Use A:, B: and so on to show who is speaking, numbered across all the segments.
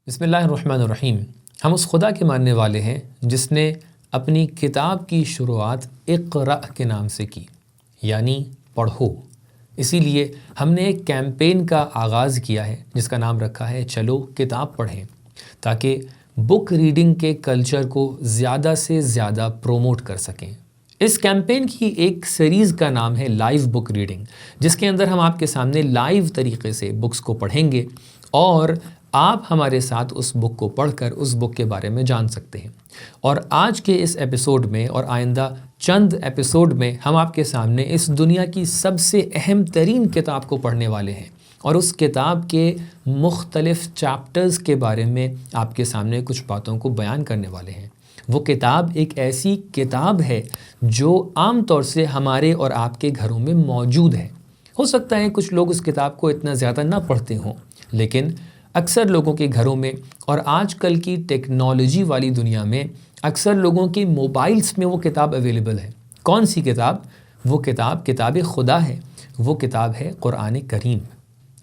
A: بسم اللہ الرحمن الرحیم۔ ہم اس خدا کے ماننے والے ہیں جس نے اپنی کتاب کی شروعات اقرأ کے نام سے کی، یعنی پڑھو۔ اسی لیے ہم نے ایک کیمپین کا آغاز کیا ہے جس کا نام رکھا ہے چلو کتاب پڑھیں، تاکہ بک ریڈنگ کے کلچر کو زیادہ سے زیادہ پروموٹ کر سکیں۔ اس کیمپین کی ایک سیریز کا نام ہے لائیو بک ریڈنگ، جس کے اندر ہم آپ کے سامنے لائیو طریقے سے بکس کو پڑھیں گے اور آپ ہمارے ساتھ اس بک کو پڑھ کر اس بک کے بارے میں جان سکتے ہیں۔ اور آج کے اس ایپیسوڈ میں اور آئندہ چند ایپیسوڈ میں ہم آپ کے سامنے اس دنیا کی سب سے اہم ترین کتاب کو پڑھنے والے ہیں اور اس کتاب کے مختلف چیپٹرز کے بارے میں آپ کے سامنے کچھ باتوں کو بیان کرنے والے ہیں۔ وہ کتاب ایک ایسی کتاب ہے جو عام طور سے ہمارے اور آپ کے گھروں میں موجود ہے۔ ہو سکتا ہے کچھ لوگ اس کتاب کو اتنا زیادہ نہ پڑھتے ہوں، لیکن اکثر لوگوں کے گھروں میں اور آج کل کی ٹیکنالوجی والی دنیا میں اکثر لوگوں کے موبائلز میں وہ کتاب اویلیبل ہے۔ کون سی کتاب؟ وہ کتاب خدا ہے، وہ کتاب ہے قرآن کریم۔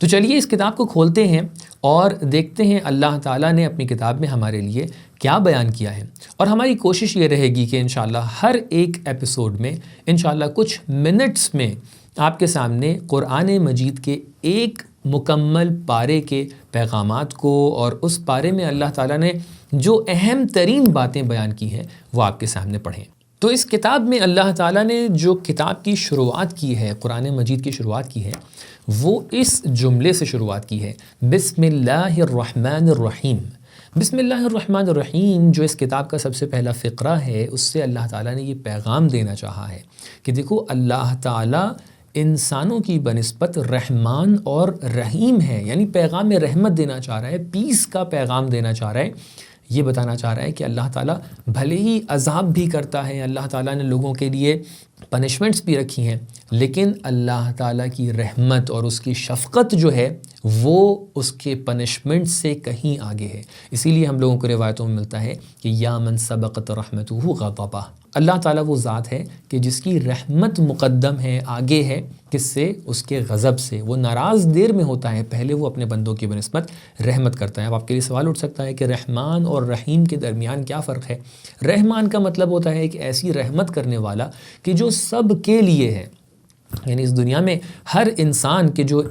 A: تو چلیے اس کتاب کو کھولتے ہیں اور دیکھتے ہیں اللہ تعالیٰ نے اپنی کتاب میں ہمارے لیے کیا بیان کیا ہے۔ اور ہماری کوشش یہ رہے گی کہ انشاءاللہ ہر ایک ایپیسوڈ میں انشاءاللہ کچھ منٹس میں آپ کے سامنے قرآن مجید کے ایک مکمل پارے کے پیغامات کو اور اس پارے میں اللہ تعالیٰ نے جو اہم ترین باتیں بیان کی ہیں وہ آپ کے سامنے پڑھیں۔ تو اس کتاب میں اللہ تعالیٰ نے جو کتاب کی شروعات کی ہے، قرآن مجید کی شروعات کی ہے، وہ اس جملے سے شروعات کی ہے، بسم اللہ الرحمن الرحیم۔ بسم اللہ الرحمن الرحیم جو اس کتاب کا سب سے پہلا فقرہ ہے، اس سے اللہ تعالیٰ نے یہ پیغام دینا چاہا ہے کہ دیکھو اللہ تعالیٰ انسانوں کی بنسبت رحمان اور رحیم ہے، یعنی پیغام رحمت دینا چاہ رہا ہے، پیس کا پیغام دینا چاہ رہا ہے۔ یہ بتانا چاہ رہا ہے کہ اللہ تعالیٰ بھلے ہی عذاب بھی کرتا ہے، اللہ تعالیٰ نے لوگوں کے لیے پنشمنٹس بھی رکھی ہیں، لیکن اللہ تعالیٰ کی رحمت اور اس کی شفقت جو ہے وہ اس کے پنشمنٹ سے کہیں آگے ہے۔ اسی لیے ہم لوگوں کو روایتوں میں ملتا ہے کہ یا من سبقت رحمتہ غضبہ، اللہ تعالیٰ وہ ذات ہے کہ جس کی رحمت مقدم ہے، آگے ہے، کس سے؟ اس کے غضب سے۔ وہ ناراض دیر میں ہوتا ہے، پہلے وہ اپنے بندوں کی بنسبت رحمت کرتا ہے۔ اب آپ کے لیے سوال اٹھ سکتا ہے کہ رحمان اور رحیم کے درمیان کیا فرق ہے؟ رحمان کا مطلب ہوتا ہے کہ ایسی رحمت کرنے والا کہ جو سب کے لیے ہے، یعنی اس دنیا میں ہر انسان کے جو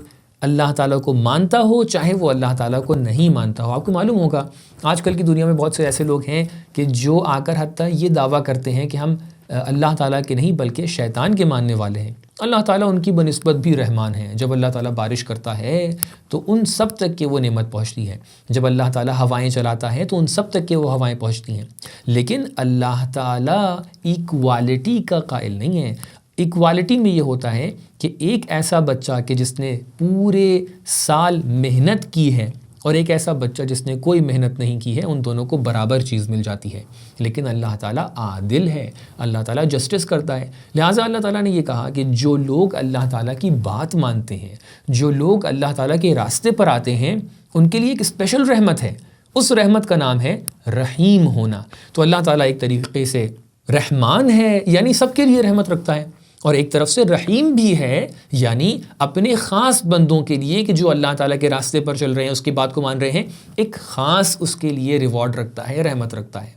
A: اللہ تعالیٰ کو مانتا ہو، چاہے وہ اللہ تعالیٰ کو نہیں مانتا ہو۔ آپ کو معلوم ہوگا آج کل کی دنیا میں بہت سے ایسے لوگ ہیں کہ جو آ کر حتیٰ یہ دعویٰ کرتے ہیں کہ ہم اللہ تعالیٰ کے نہیں بلکہ شیطان کے ماننے والے ہیں۔ اللہ تعالیٰ ان کی بنسبت بھی رحمان ہے۔ جب اللہ تعالیٰ بارش کرتا ہے تو ان سب تک کہ وہ نعمت پہنچتی ہے، جب اللہ تعالیٰ ہوائیں چلاتا ہے تو ان سب تک کہ وہ ہوائیں پہنچتی ہیں، لیکن اللہ تعالیٰ ایکوالٹی کا قائل نہیں ہے۔ ایکوالٹی میں یہ ہوتا ہے کہ ایک ایسا بچہ کہ جس نے پورے سال محنت کی ہے اور ایک ایسا بچہ جس نے کوئی محنت نہیں کی ہے، ان دونوں کو برابر چیز مل جاتی ہے۔ لیکن اللہ تعالیٰ عادل ہے، اللہ تعالیٰ جسٹس کرتا ہے۔ لہٰذا اللہ تعالیٰ نے یہ کہا کہ جو لوگ اللہ تعالیٰ کی بات مانتے ہیں، جو لوگ اللہ تعالیٰ کے راستے پر آتے ہیں، ان کے لیے ایک اسپیشل رحمت ہے۔ اس رحمت کا نام ہے رحیم ہونا۔ تو اللہ تعالیٰ ایک طریقے سے رحمان ہے، یعنی سب کے لیے رحمت رکھتا ہے، اور ایک طرف سے رحیم بھی ہے، یعنی اپنے خاص بندوں کے لیے کہ جو اللہ تعالیٰ کے راستے پر چل رہے ہیں، اس کی بات کو مان رہے ہیں، ایک خاص اس کے لیے ریوارڈ رکھتا ہے، رحمت رکھتا ہے۔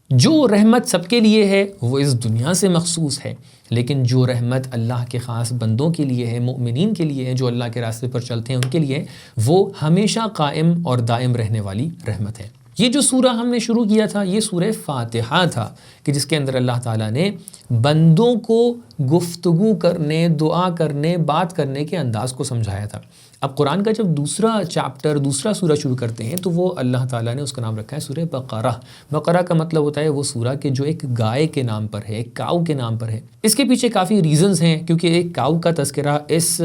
A: جو رحمت سب کے لیے ہے وہ اس دنیا سے مخصوص ہے، لیکن جو رحمت اللہ کے خاص بندوں کے لیے ہے، مؤمنین کے لیے ہے، جو اللہ کے راستے پر چلتے ہیں، ان کے لیے وہ ہمیشہ قائم اور دائم رہنے والی رحمت ہے۔ یہ جو سورہ ہم نے شروع کیا تھا، یہ سورہ فاتحہ تھا کہ جس کے اندر اللہ تعالیٰ نے بندوں کو گفتگو کرنے، دعا کرنے، بات کرنے کے انداز کو سمجھایا تھا۔ اب قرآن کا جب دوسرا چیپٹر، دوسرا سورہ شروع کرتے ہیں تو وہ اللہ تعالیٰ نے اس کا نام رکھا ہے سورہ بقرہ۔ بقرہ کا مطلب ہوتا ہے وہ سورہ کہ جو ایک گائے کے نام پر ہے، ایک کاؤ کے نام پر ہے۔ اس کے پیچھے کافی ریزنز ہیں، کیونکہ ایک کاؤ کا تذکرہ اس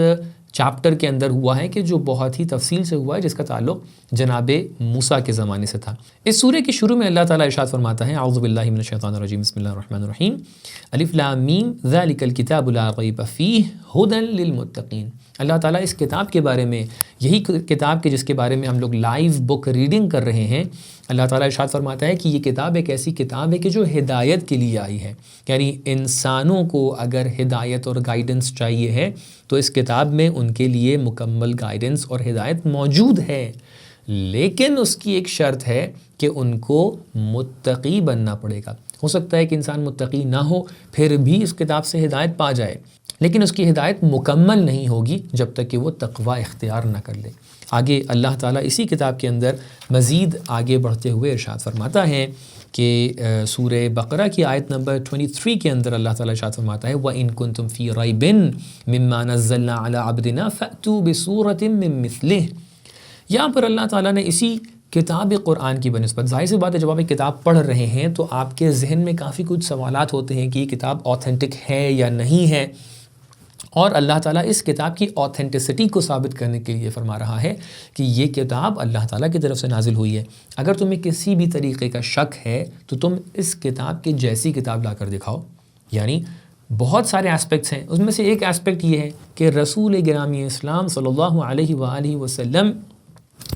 A: چیپٹر کے اندر ہوا ہے کہ جو بہت ہی تفصیل سے ہوا ہے، جس کا تعلق جناب موسیٰ کے زمانے سے تھا۔ اس سورہ کے شروع میں اللہ تعالیٰ ارشاد فرماتا ہے اعوذ باللہ من الشیطان الرجیم بسم اللہ الرحمن الرحیم الف لام میم ذالک الکتاب لا ریب فیہ ھدی للمتقین۔ اللہ تعالیٰ اس کتاب کے بارے میں، یہی کتاب کے جس کے بارے میں ہم لوگ لائیو بک ریڈنگ کر رہے ہیں، اللہ تعالیٰ ارشاد فرماتا ہے کہ یہ کتاب ایک ایسی کتاب ہے کہ جو ہدایت کے لیے آئی ہے، یعنی انسانوں کو اگر ہدایت اور گائیڈنس چاہیے ہے تو اس کتاب میں ان کے لیے مکمل گائیڈنس اور ہدایت موجود ہے۔ لیکن اس کی ایک شرط ہے کہ ان کو متقی بننا پڑے گا۔ ہو سکتا ہے کہ انسان متقی نہ ہو پھر بھی اس کتاب سے ہدایت پا جائے، لیکن اس کی ہدایت مکمل نہیں ہوگی جب تک کہ وہ تقوی اختیار نہ کر لے۔ آگے اللہ تعالیٰ اسی کتاب کے اندر مزید آگے بڑھتے ہوئے ارشاد فرماتا ہے کہ سورہ بقرہ کی آیت نمبر 23 کے اندر اللہ تعالیٰ ارشاد فرماتا ہے وَإِن كُنتُمْ فِي رَيْبٍ مِّمَّا نَزَّلْنَا عَلَىٰ عَبْدِنَا فَأْتُوا بِسُورَةٍ مِّن مِّثْلِهِ۔ یہاں پر اللہ تعالیٰ نے اسی کتاب قرآن کی بنسبت، ظاہر سی بات ہے جب آپ ایک کتاب پڑھ رہے ہیں تو آپ کے ذہن میں کافی کچھ سوالات ہوتے ہیں کہ یہ کتاب اوتھینٹک ہے یا نہیں ہے، اور اللہ تعالیٰ اس کتاب کی اوتھینٹسٹی کو ثابت کرنے کے لیے فرما رہا ہے کہ یہ کتاب اللہ تعالیٰ کی طرف سے نازل ہوئی ہے۔ اگر تمہیں کسی بھی طریقے کا شک ہے تو تم اس کتاب کی جیسی کتاب لا کر دکھاؤ۔ یعنی بہت سارے اسپیکٹس ہیں، اس میں سے ایک اسپیکٹ یہ ہے کہ رسول گرامی اسلام صلی اللہ علیہ وآلہ وسلم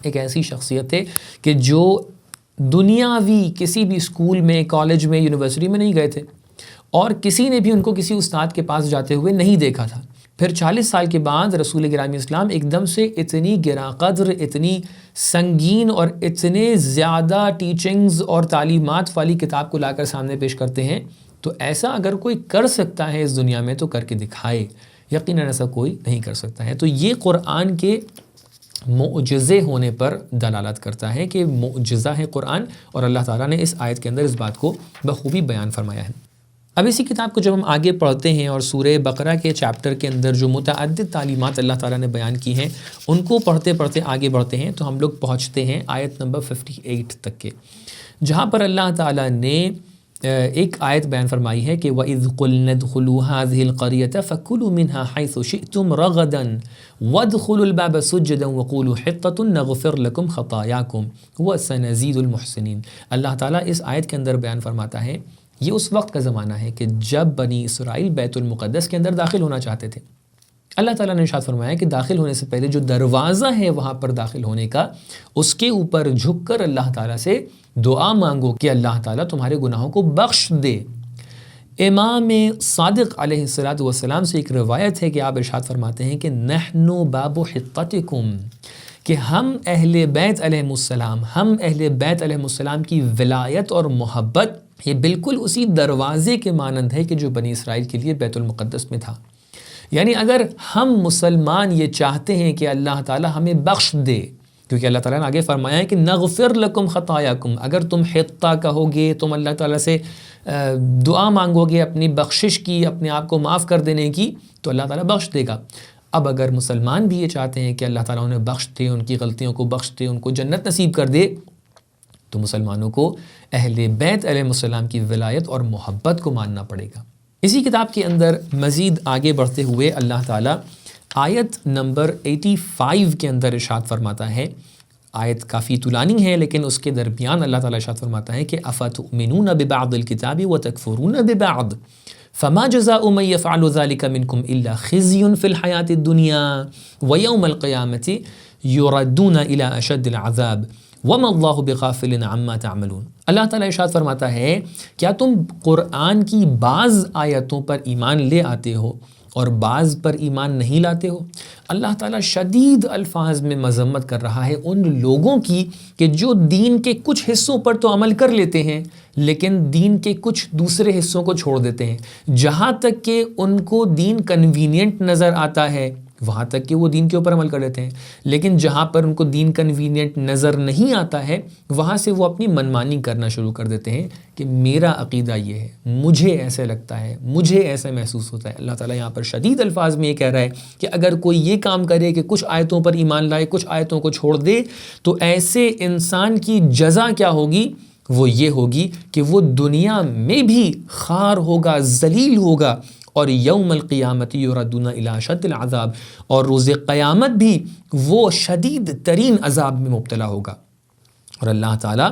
A: ایک ایسی شخصیت ہے کہ جو دنیاوی کسی بھی اسکول میں، کالج میں، یونیورسٹی میں نہیں گئے تھے، اور کسی نے بھی ان کو کسی استاد کے پاس جاتے ہوئے نہیں دیکھا تھا۔ پھر 40 سال کے بعد رسول گرامی اسلام ایک دم سے اتنی گراں قدر، اتنی سنگین اور اتنے زیادہ ٹیچنگز اور تعلیمات والی کتاب کو لا کر سامنے پیش کرتے ہیں، تو ایسا اگر کوئی کر سکتا ہے اس دنیا میں تو کر کے دکھائے، یقیناً ایسا کوئی نہیں کر سکتا ہے۔ تو یہ قرآن کے معجزے ہونے پر دلالت کرتا ہے کہ معجزہ ہے قرآن، اور اللہ تعالیٰ نے اس آیت کے اندر اس بات کو بخوبی بیان فرمایا ہے۔ اب اسی کتاب کو جب ہم آگے پڑھتے ہیں اور سورہ بقرہ کے چیپٹر کے اندر جو متعدد تعلیمات اللہ تعالیٰ نے بیان کی ہیں ان کو پڑھتے پڑھتے آگے بڑھتے ہیں تو ہم لوگ پہنچتے ہیں آیت نمبر 58 تک کے، جہاں پر اللہ تعالیٰ نے ایک آیت بیان فرمائی ہے کہ وَإِذْ قُلْنَا ادْخُلُوا هَٰذِهِ الْقَرْيَةَ فَكُلُوا مِنْهَا حَيْثُ شِئْتُمْ رَغَدًا وَادْخُلُوا الْبَابَ سُجَّدًا وَقُولُوا حِطَّةٌ نَغْفِرْ لَكُمْ خَطَايَاكُمْ وَسَنَزِيدُ الْمُحْسِنِينَ۔ اللہ تعالیٰ اس آیت کے اندر بیان فرماتا ہے یہ اس وقت کا زمانہ ہے کہ جب بنی اسرائیل بیت المقدس کے اندر داخل ہونا چاہتے تھے۔ اللہ تعالیٰ نے ارشاد فرمایا کہ داخل ہونے سے پہلے جو دروازہ ہے وہاں پر داخل ہونے کا، اس کے اوپر جھک کر اللہ تعالیٰ سے دعا مانگو کہ اللہ تعالیٰ تمہارے گناہوں کو بخش دے۔ امام صادق علیہ السلام سے ایک روایت ہے کہ آپ ارشاد فرماتے ہیں کہ نحن باب حطتکم، کہ ہم اہل بیت علیہ السلام، ہم اہل بیت علیہ السلام کی ولایت اور محبت یہ بالکل اسی دروازے کے مانند ہے کہ جو بنی اسرائیل کے لیے بیت المقدس میں تھا۔ یعنی اگر ہم مسلمان یہ چاہتے ہیں کہ اللہ تعالیٰ ہمیں بخش دے، کیونکہ اللہ تعالیٰ نے آگے فرمایا ہے کہ نغفر لکم خطایاکم، اگر تم حطہ کہو گے، تم اللہ تعالیٰ سے دعا مانگو گے اپنی بخشش کی، اپنے آپ کو معاف کر دینے کی، تو اللہ تعالیٰ بخش دے گا۔ اب اگر مسلمان بھی یہ چاہتے ہیں کہ اللہ تعالیٰ انہیں بخش دے، ان کی غلطیوں کو بخش دے، ان کو جنت نصیب کر دے، تو مسلمانوں کو اہل بیت علیہ السلام کی ولایت اور محبت کو ماننا پڑے گا۔ اسی کتاب کے اندر مزید آگے بڑھتے ہوئے اللہ تعالیٰ آیت نمبر 85 کے اندر ارشاد فرماتا ہے، آیت کافی طولانی ہے لیکن اس کے درمیان اللہ تعالیٰ ارشاد فرماتا ہے کہ افتؤمنون ببعض الکتاب وتکفرون ببعض فما جزاء من يفعل ذلك منكم الا خزي في الحياة الدنيا ويوم القيامة يردون الى اشد العذاب وما اللہ بغافل عما تعملون۔ اللہ تعالیٰ ارشاد فرماتا ہے کیا تم قرآن کی بعض آیتوں پر ایمان لے آتے ہو اور بعض پر ایمان نہیں لاتے ہو؟ اللہ تعالیٰ شدید الفاظ میں مذمت کر رہا ہے ان لوگوں کی کہ جو دین کے کچھ حصوں پر تو عمل کر لیتے ہیں لیکن دین کے کچھ دوسرے حصوں کو چھوڑ دیتے ہیں، جہاں تک کہ ان کو دین کنوینینٹ نظر آتا ہے وہاں تک کہ وہ دین کے اوپر عمل کر لیتے ہیں، لیکن جہاں پر ان کو دین کنوینینٹ نظر نہیں آتا ہے وہاں سے وہ اپنی منمانی کرنا شروع کر دیتے ہیں کہ میرا عقیدہ یہ ہے، مجھے ایسے لگتا ہے، مجھے ایسا محسوس ہوتا ہے۔ اللہ تعالیٰ یہاں پر شدید الفاظ میں یہ کہہ رہا ہے کہ اگر کوئی یہ کام کرے کہ کچھ آیتوں پر ایمان لائے، کچھ آیتوں کو چھوڑ دے، تو ایسے انسان کی جزا کیا ہوگی؟ وہ یہ ہوگی کہ وہ دنیا میں بھی خوار ہوگا، ذلیل ہوگا، اور یوم القیامت یردون الی اشد العذاب، اور روز قیامت بھی وہ شدید ترین عذاب میں مبتلا ہوگا۔ اور اللہ تعالیٰ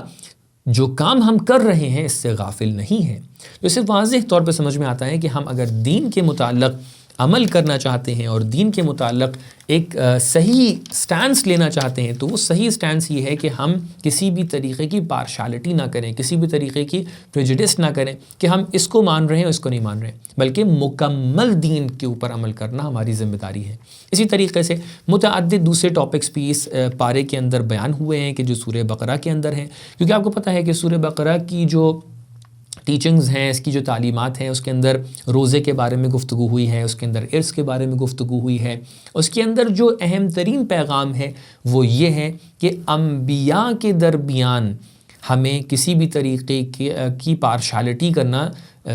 A: جو کام ہم کر رہے ہیں اس سے غافل نہیں ہے۔ تو اسے واضح طور پہ سمجھ میں آتا ہے کہ ہم اگر دین کے متعلق عمل کرنا چاہتے ہیں اور دین کے متعلق ایک صحیح سٹانس لینا چاہتے ہیں، تو وہ صحیح سٹانس یہ ہے کہ ہم کسی بھی طریقے کی پارشالٹی نہ کریں، کسی بھی طریقے کی پریجوڈس نہ کریں کہ ہم اس کو مان رہے ہیں اور اس کو نہیں مان رہے ہیں، بلکہ مکمل دین کے اوپر عمل کرنا ہماری ذمہ داری ہے۔ اسی طریقے سے متعدد دوسرے ٹاپکس بھی اس پارے کے اندر بیان ہوئے ہیں کہ جو سورہ بقرہ کے اندر ہیں، کیونکہ آپ کو پتہ ہے کہ سورہ بقرہ کی جو ٹیچنگز ہیں، اس کی جو تعلیمات ہیں، اس کے اندر روزے کے بارے میں گفتگو ہوئی ہے، اس کے اندر عرس کے بارے میں گفتگو ہوئی ہے، اس کے اندر جو اہم ترین پیغام ہے وہ یہ ہے کہ انبیاء کے درمیان ہمیں کسی بھی طریقے کی پارشالٹی کرنا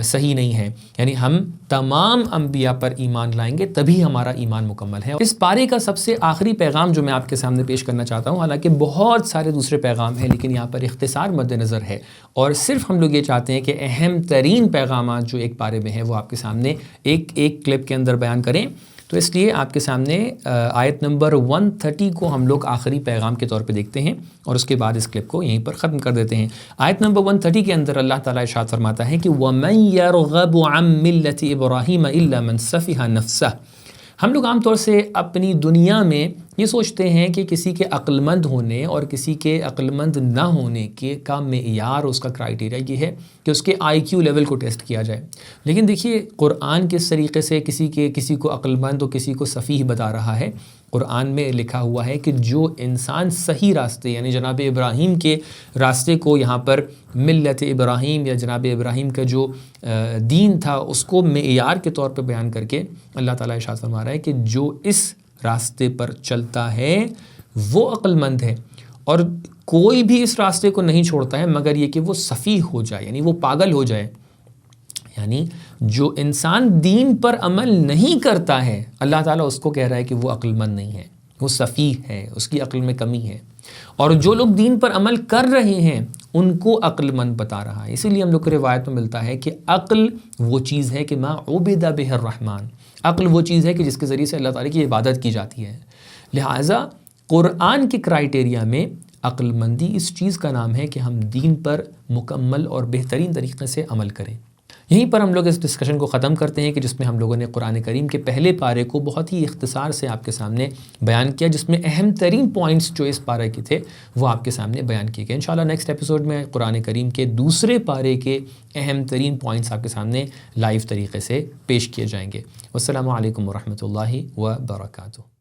A: صحیح نہیں ہے، یعنی ہم تمام انبیاء پر ایمان لائیں گے تبھی ہمارا ایمان مکمل ہے۔ اس پارے کا سب سے آخری پیغام جو میں آپ کے سامنے پیش کرنا چاہتا ہوں، حالانکہ بہت سارے دوسرے پیغام ہیں لیکن یہاں پر اختصار مد نظر ہے، اور صرف ہم لوگ یہ چاہتے ہیں کہ اہم ترین پیغامات جو ایک پارے میں ہیں وہ آپ کے سامنے ایک کلپ کے اندر بیان کریں، تو اس لیے آپ کے سامنے آیت نمبر 130 کو ہم لوگ آخری پیغام کے طور پہ دیکھتے ہیں اور اس کے بعد اس کلپ کو یہیں پر ختم کر دیتے ہیں۔ آیت نمبر 130 کے اندر اللہ تعالیٰ ارشاد فرماتا ہے کہ وَمَن يَرْغَبُ عَن مِّلَّةِ إِبْرَاهِيمَ إِلَّا مَن سَفِهَ نَفْسَهُ۔ ہم لوگ عام طور سے اپنی دنیا میں یہ سوچتے ہیں کہ کسی کے عقل مند ہونے اور کسی کے عقل مند نہ ہونے کا معیار، اس کا کرائیٹیریا یہ ہے کہ اس کے آئی کیو لیول کو ٹیسٹ کیا جائے، لیکن دیکھیے قرآن کس طریقے سے کسی کو عقل مند اور کسی کو سفیہ بتا رہا ہے۔ قرآن میں لکھا ہوا ہے کہ جو انسان صحیح راستے یعنی جناب ابراہیم کے راستے کو یہاں پر ملت ابراہیم یا جناب ابراہیم کا جو دین تھا اس کو معیار کے طور پہ بیان کر کے اللہ تعالیٰ ارشاد فرما رہا ہے کہ جو اس راستے پر چلتا ہے وہ عقل مند ہے، اور کوئی بھی اس راستے کو نہیں چھوڑتا ہے مگر یہ کہ وہ سفیہ ہو جائے، یعنی وہ پاگل ہو جائے۔ یعنی جو انسان دین پر عمل نہیں کرتا ہے اللہ تعالیٰ اس کو کہہ رہا ہے کہ وہ عقل مند نہیں ہے، وہ سفیہ ہے، اس کی عقل میں کمی ہے، اور جو لوگ دین پر عمل کر رہے ہیں ان کو عقل مند بتا رہا ہے۔ اسی لیے ہم لوگ کو روایت میں ملتا ہے کہ عقل وہ چیز ہے کہ ما عبد بہ الرحمن، عقل وہ چیز ہے کہ جس کے ذریعے سے اللہ تعالیٰ کی عبادت کی جاتی ہے۔ لہٰذا قرآن کے کرائیٹیریا میں عقل مندی اس چیز کا نام ہے کہ ہم دین پر مکمل اور بہترین طریقے سے عمل کریں۔ یہیں پر ہم لوگ اس ڈسکشن کو ختم کرتے ہیں کہ جس میں ہم لوگوں نے قرآن کریم کے پہلے پارے کو بہت ہی اختصار سے آپ کے سامنے بیان کیا، جس میں اہم ترین پوائنٹس جو اس پارے کے تھے وہ آپ کے سامنے بیان کیے گئے۔ انشاءاللہ نیکسٹ ایپیسوڈ میں قرآن کریم کے دوسرے پارے کے اہم ترین پوائنٹس آپ کے سامنے لائیو طریقے سے پیش کیے جائیں گے۔ والسلام علیکم ورحمۃ اللہ وبرکاتہ۔